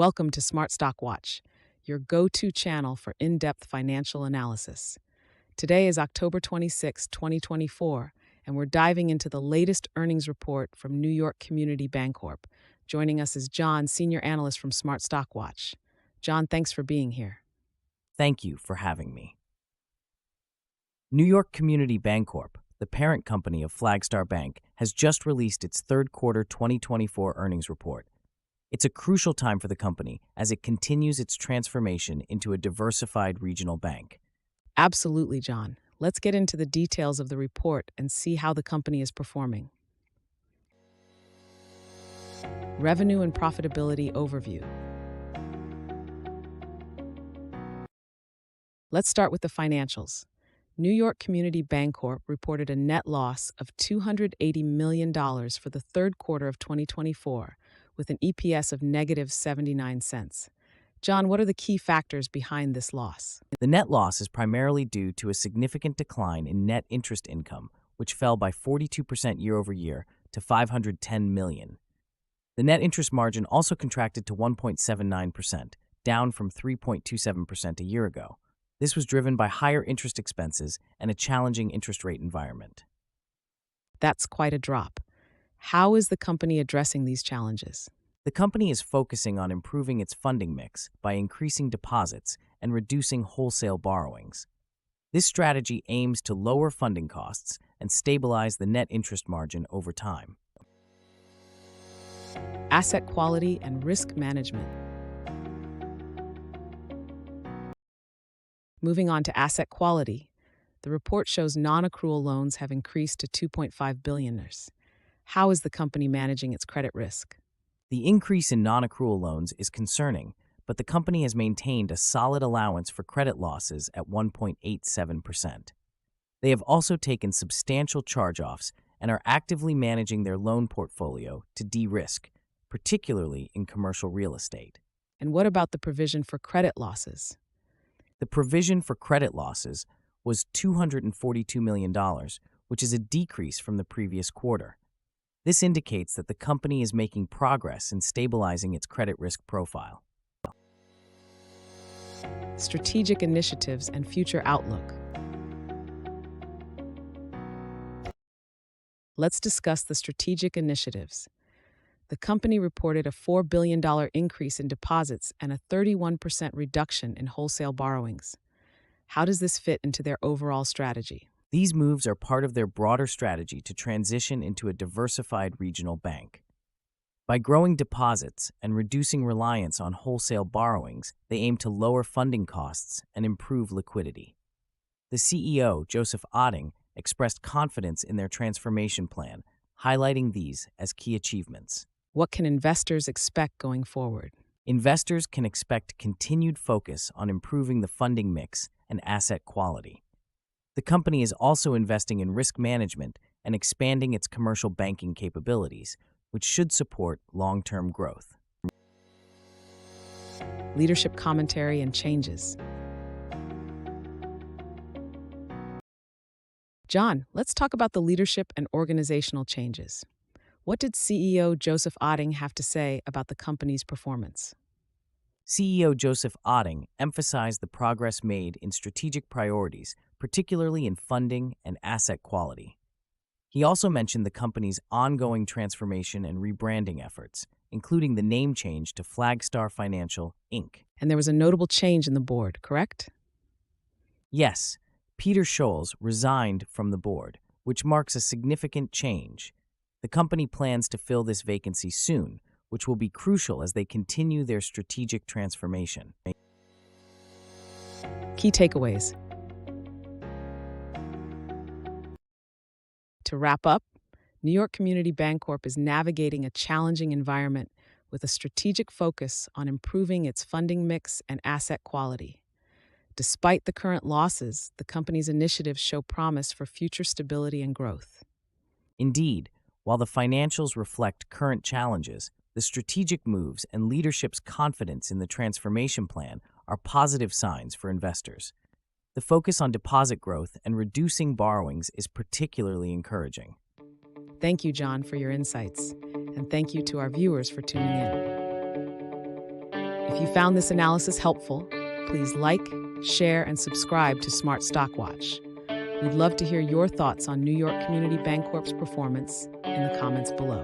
Welcome to Smart Stock Watch, your go-to channel for in-depth financial analysis. Today is October 26, 2024, and we're diving into the latest earnings report from New York Community Bancorp. Joining us is John, Senior Analyst from Smart Stock Watch. John, thanks for being here. Thank you for having me. New York Community Bancorp, the parent company of Flagstar Bank, has just released its third quarter 2024 earnings report. It's a crucial time for the company as it continues its transformation into a diversified regional bank. Absolutely, John. Let's get into the details of the report and see how the company is performing. Revenue and profitability overview. Let's start with the financials. New York Community Bancorp reported a net loss of $280 million for the third quarter of 2024, with an EPS of negative 79 cents. John, what are the key factors behind this loss? The net loss is primarily due to a significant decline in net interest income, which fell by 42% year over year to $510 million. The net interest margin also contracted to 1.79%, down from 3.27% a year ago. This was driven by higher interest expenses and a challenging interest rate environment. That's quite a drop. How is the company addressing these challenges? The company is focusing on improving its funding mix by increasing deposits and reducing wholesale borrowings. This strategy aims to lower funding costs and stabilize the net interest margin over time. Asset quality and risk management. Moving on to asset quality, the report shows non-accrual loans have increased to $2.5 billion. How is the company managing its credit risk? The increase in non-accrual loans is concerning, but the company has maintained a solid allowance for credit losses at 1.87%. They have also taken substantial charge-offs and are actively managing their loan portfolio to de-risk, particularly in commercial real estate. And what about the provision for credit losses? The provision for credit losses was $242 million, which is a decrease from the previous quarter. This indicates that the company is making progress in stabilizing its credit risk profile. Strategic initiatives and future outlook. Let's discuss the strategic initiatives. The company reported a $4 billion increase in deposits and a 31% reduction in wholesale borrowings. How does this fit into their overall strategy? These moves are part of their broader strategy to transition into a diversified regional bank. By growing deposits and reducing reliance on wholesale borrowings, they aim to lower funding costs and improve liquidity. The CEO, Joseph Otting, expressed confidence in their transformation plan, highlighting these as key achievements. What can investors expect going forward? Investors can expect continued focus on improving the funding mix and asset quality. The company is also investing in risk management and expanding its commercial banking capabilities, which should support long-term growth. Leadership commentary and changes. John, let's talk about the leadership and organizational changes. What did CEO Joseph Otting have to say about the company's performance? CEO Joseph Otting emphasized the progress made in strategic priorities, particularly in funding and asset quality. He also mentioned the company's ongoing transformation and rebranding efforts, including the name change to Flagstar Financial, Inc. And there was a notable change in the board, correct? Yes, Peter Scholes resigned from the board, which marks a significant change. The company plans to fill this vacancy soon, which will be crucial as they continue their strategic transformation. Key takeaways. To wrap up, New York Community Bancorp is navigating a challenging environment with a strategic focus on improving its funding mix and asset quality. Despite the current losses, the company's initiatives show promise for future stability and growth. Indeed, while the financials reflect current challenges, the strategic moves and leadership's confidence in the transformation plan are positive signs for investors. The focus on deposit growth and reducing borrowings is particularly encouraging. Thank you, John, for your insights, and thank you to our viewers for tuning in. If you found this analysis helpful, please like, share, and subscribe to Smart Stock Watch. We'd love to hear your thoughts on New York Community Bancorp's performance in the comments below.